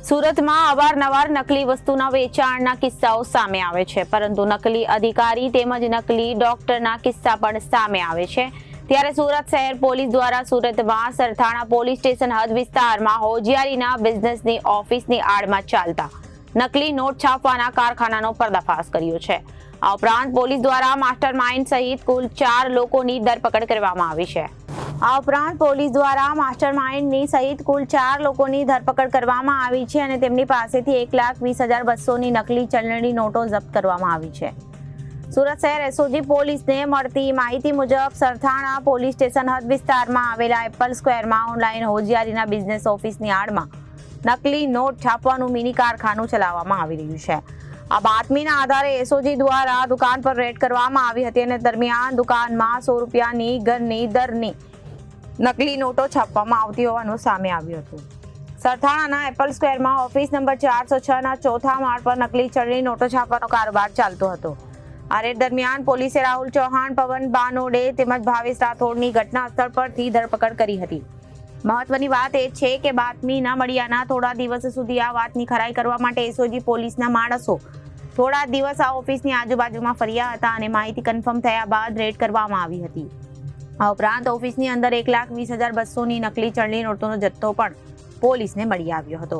સુરતમાં અવારનવાર નકલી વસ્તુના વેચાણના કિસ્સાઓ સામે આવે છે, પરંતુ નકલી અધિકારી તેમજ નકલી ડોક્ટરના કિસ્સા પણ સામે આવે છે। ત્યારે સુરત શહેર પોલીસ દ્વારા સુરતમાં સરથાણા પોલીસ સ્ટેશન હદ વિસ્તારમાં હોજિયારીના બિઝનેસની ઓફિસની આડમાં ચાલતા નકલી નોટ છાપવાના કારખાનાનો પર્દાફાશ કર્યો છે। આ ઉપરાંત પોલીસ દ્વારા માસ્ટરમાઇન્ડ સહિત કુલ 4 લોકોની ધરપકડ કરવામાં આવી છે। અને તેમની પાસેથી 1,20,200ની નકલી ચલણી નોટો જપ્ત કરવામાં આવી છે। સુરત શહેર એસઓજી પોલીસને મળતી માહિતી મુજબ સરથાણા પોલીસ સ્ટેશન હદ વિસ્તારમાં આવેલા એપલ સ્ક્વેરમાં ઓનલાઈન હોજિયારીના બિઝનેસ ઓફિસની આડમાં નકલી નોટ છાપવાનું મિની કારખાનું ચલાવવામાં આવી રહ્યું છે। આ બાતમીના આધારે એસઓજી દ્વારા દુકાન પર રેડ કરવામાં આવી હતી અને દરમિયાન દુકાનમાં ₹100ની ઘરની દરની નકલી નોટો છાપવામાં આવતી હોવાનું સામે આવ્યું હતું। સરથાણાના એપલ સ્ક્વેરમાં ઓફિસ નંબર 406ના ચોથા માળ પર નકલી ચલણી નોટો છાપવાનો કારોબાર ચાલતો હતો। આ રેડ દરમિયાન પોલીસે રાહુલ ચૌહાણ, પવન બાનોડે તેમજ ભાવેશ રાઠોડની ઘટના સ્થળ પરથી ધરપકડ કરી હતી। મહત્વની વાત એ છે કે બાતમી ન મળ્યાના થોડા દિવસ સુધી આ વાતની ખરાઈ કરવા માટે એસઓજી પોલીસના માણસો થોડા દિવસ આ ઓફિસની આજુબાજુમાં ફર્યા હતા અને માહિતી કન્ફર્મ થયા બાદ રેડ કરવામાં આવી હતી। આ ઉપરાંત ઓફિસની અંદર 1,20,200ની નકલી ચલણી નોટોનો જથ્થો પણ પોલીસને મળી આવ્યો હતો।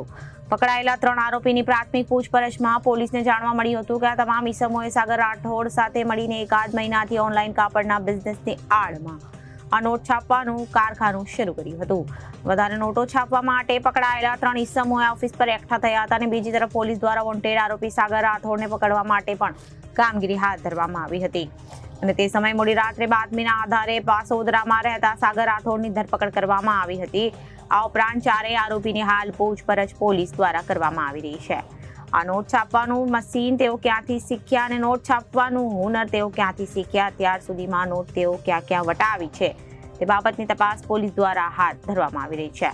પકડાયેલા 3 આરોપીની પ્રાથમિક પૂછપરછમાં પોલીસને જાણવા મળ્યું હતું કે આ તમામ ઈસમોએ સાગર રાઠોડ સાથે મળીને 1 મહિનાથી ઓનલાઈન કાપડના બિઝનેસની આડમાં આ નોટ છાપવાનું કારખાનું શરૂ કર્યું હતું। વધારે નોટો છાપવા માટે પકડાયેલા 3 ઈસમોએ ઓફિસ પર એકઠા થયા હતા અને બીજી તરફ પોલીસ દ્વારા વોન્ટેડ આરોપી સાગર રાઠોડને પકડવા માટે પણ કામગીરી હાથ ધરવામાં આવી હતી અને તે સમયે મોડી રાત્રે બાતમીના આધારે પાસોદરામાં રહેતા સાગર રાઠોડની ધરપકડ કરવામાં આવી હતી। આ ઉપરાંત 4 આરોપીની હાલ પૂછપરછ પોલીસ દ્વારા કરવામાં આવી રહી છે। આ નોટ છાપવાનું મશીન તેઓ ક્યાંથી શીખ્યા અને નોટ છાપવાનું હુનર તેઓ ક્યાંથી શીખ્યા, ત્યાર સુધીમાં નોટ તેઓ ક્યાં વટાવી છે તે બાબતની તપાસ પોલીસ દ્વારા હાથ ધરવામાં આવી રહી છે।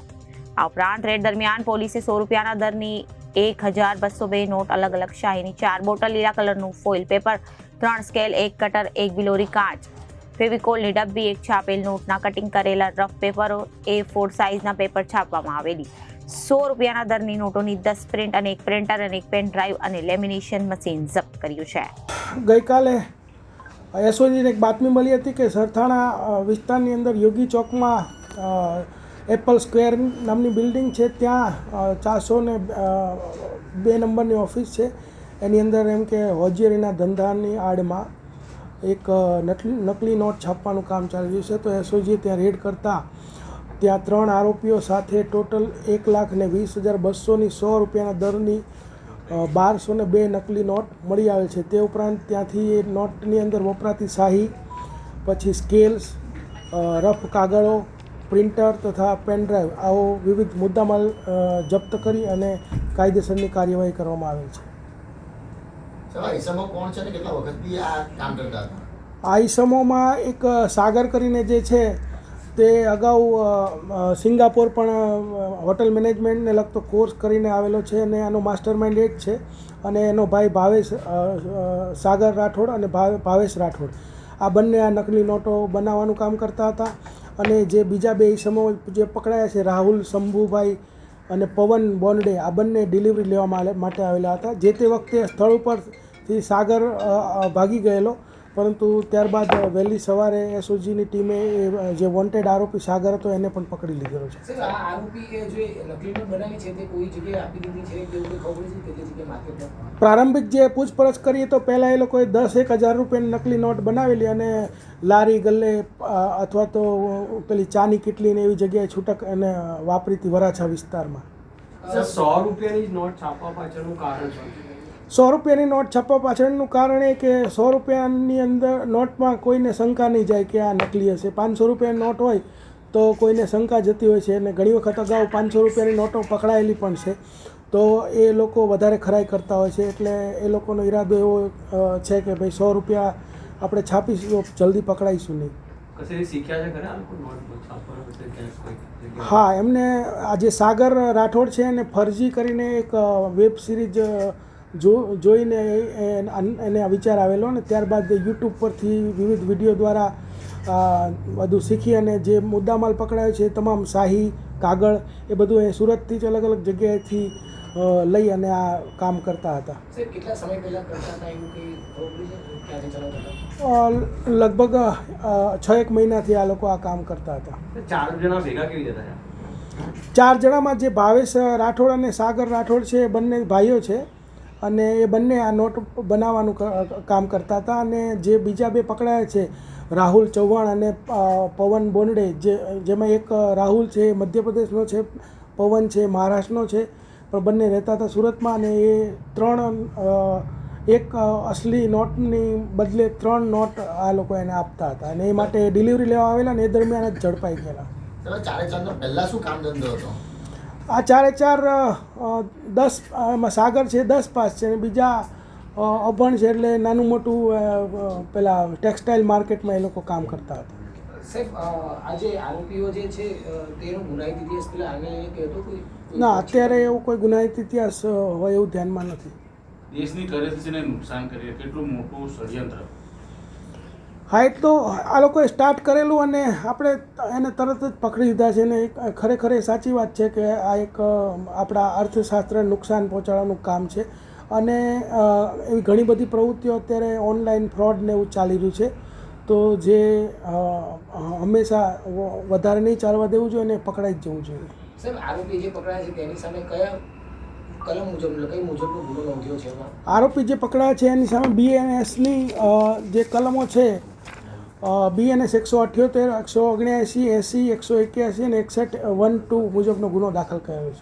આ ઉપરાંત રેડ દરમિયાન પોલીસે ₹100ના દરની 1,202 નોટ, અલગ અલગ શાહીની 4 બોટલ, લીલા કલરનું ફોઇલ પેપર, 3 સ્કેલ, 1 કટર, 1 બિલોરી કાચ, ફેવિકોલની ડબ્બી, 1 છાપેલ નોટના કટિંગ કરેલા રફ પેપરો, A4 સાઇઝના પેપર છાપવામાં આવેલી ₹100ના દરની નોટોની 10 પ્રિન્ટ અને 1 પ્રિન્ટર અને 1 પેન ડ્રાઈવ અને લેમિનેશન મશીન જપ્ત કર્યું છે। ગઈકાલે એસઓજીને એક બાતમી મળી હતી કે સરથાણા વિસ્તારની અંદર યોગી ચોકમાં એપલ સ્ક્વેર નામની બિલ્ડિંગ છે, ત્યાં 402 નંબરની ઓફિસ છે। એની અંદર એમ કે હોજિયારીના ધંધાની આડમાં એક નકલી નોટ છાપવાનું કામ ચાલી રહ્યું છે। તો એસઓજી ત્યાં રેડ કરતાં ત્યાં 3 આરોપીઓ સાથે ટોટલ 1,20,200ની ₹100ના દરની 1,202 નકલી નોટ મળી આવે છે। તે ઉપરાંત ત્યાંથી એ નોટની અંદર વપરાતી શાહી, પછી સ્કેલ્સ, રફ કાગળો, પ્રિન્ટર તથા પેનડ્રાઈવ આવો વિવિધ મુદ્દામાલ જપ્ત કરી અને કાયદેસરની કાર્યવાહી કરવામાં આવેલ છે। આ ઈસમોમાં એક સાગર કરીને જે છે તે અગાઉ સિંગાપોર પણ હોટલ મેનેજમેન્ટને લગતો કોર્સ કરીને આવેલો છે અને આનો માસ્ટરમાઇન્ડ એ જ છે અને એનો ભાઈ ભાવેશ સાગર રાઠોડ અને ભાવેશ રાઠોડ આ બંને આ નકલી નોટો બનાવવાનું કામ કરતા હતા। અને જે બીજા 2 ઈસમો જે પકડાયા છે, રાહુલ શંભુભાઈ અને પવન બોનડે, આ બંને ડિલિવરી લેવા માટે આવેલા હતા। જે તે વખતે સ્થળ ઉપરથી સાગર ભાગી ગયેલો, પરંતુ ત્યારબાદ વહેલી સવારે એસઓજીની ટીમે જે વોન્ટેડ આરોપી સાગર હતો એને પણ પકડી લીધેલો છે। પ્રારંભિક જે પૂછપરછ કરીએ તો પહેલાં એ લોકોએ 10,000 રૂપિયાની નકલી નોટ બનાવેલી અને લારી ગલ્લે અથવા તો પેલી ચાની કીટલી ને એવી જગ્યાએ છૂટક એને વાપરીતી વરાછા વિસ્તારમાં। ₹100ની નોટ છાપવા પાછળનું કારણ છે? ₹100ની નોટ છાપવા પાછળનું કારણ એ કે ₹100ની અંદર નોટમાં કોઈને શંકા નહીં જાય કે આ નકલી હશે। ₹500ની નોટ હોય તો કોઈને શંકા જતી હોય છે અને ઘણી વખત અગાઉ ₹500ની નોટો પકડાયેલી પણ છે, તો એ લોકો વધારે ખરાઈ કરતા હોય છે। એટલે એ લોકોનો ઈરાદો એવો છે કે ભાઈ ₹100 આપણે છાપીશું, જલ્દી પકડાઈશું નહીં। હા, એમને આજે સાગર રાઠોડ છે અને ફરજી કરીને એક વેબ સિરીઝ જોઈને એને વિચાર આવેલો અને ત્યારબાદ યુટ્યુબ પરથી વિવિધ વિડીયો દ્વારા બધું શીખી અને જે મુદ્દામાલ પકડાયો છે તમામ શાહી, કાગળ એ બધું એ સુરતથી જ અલગ અલગ જગ્યાએથી લઈ અને આ કામ કરતા હતા. સાહેબ કેટલા સમય પહેલા કરતા હતા એવું કંઈ ખબર પડી છે ક્યાંથી ચલાવતા હતા? લગભગ 6-1 મહિનાથી આ લોકો આ કામ કરતા હતા. 4 જણા ભેગા કેવી રીતે થયા? 4 જણામાં જે ભાવેશ રાઠોડ અને સાગર રાઠોડ છે એ બંને ભાઈઓ છે અને એ બંને આ નોટ બનાવવાનું કામ કરતા હતા. અને જે બીજા 2 પકડાયા છે રાહુલ ચૌહાણ અને પવન બોંડે, જેમાં એક રાહુલ છે એ મધ્યપ્રદેશનો છે, પવન છે મહારાષ્ટ્રનો છે, પણ બંને રહેતા હતા સુરતમાં. અને એ 3 એક અસલી નોટની બદલે 3 નોટ આ લોકો એને આપતા હતા અને એ માટે ડિલિવરી લેવા આવેલા ને એ દરમિયાન જ ઝડપાઈ ગયેલા. ચારે ચારનો પહેલાં શું કામ ધંધો હતો? આ 4 10 એમાં સાગર છે 10 પાસ છે અને બીજા અભણ છે, એટલે નાનું મોટું પેલા ટેક્સટાઇલ માર્કેટમાં એ લોકો કામ કરતા હતા. સાહેબ આ જે આરોપીઓ જે છે તેનો ગુનાહિત ઇતિહાસ પેલા આને કહેતો કોઈ? ના, અત્યારે એવું કોઈ ગુનાહિત ઇતિહાસ હોય એવું ધ્યાનમાં નથી. દેશની કરન્સીને નુકસાન કરીએ કેટલું મોટું ષડયંત્ર. હા, તો આ લોકોએ સ્ટાર્ટ કરેલું અને આપણે એને તરત જ પકડી લીધા છે. ને ખરેખર એ સાચી વાત છે કે આ એક આપણા અર્થશાસ્ત્રને નુકસાન પહોંચાડવાનું કામ છે. અને એવી ઘણી બધી પ્રવૃત્તિઓ અત્યારે ઓનલાઈન ફ્રોડ ને એવું ચાલી રહ્યું છે. તો જે હંમેશા વધારે નહીં ચાલવા દેવું જોઈએ અને પકડાઈ જ જવું જોઈએ. સાહેબ આરોપી જે પકડાયા છે તેની સામે કયા કલમ મુજબ કઈ મુજબનો ગુનો નોંધ્યો છે એમાં? આરોપી જે પકડાયા છે એની સામે BNSની જે કલમો છે, BNS 178, 179, 80, 181 અને 61(1)(2) મુજબનો ગુનો દાખલ કરાયો છે.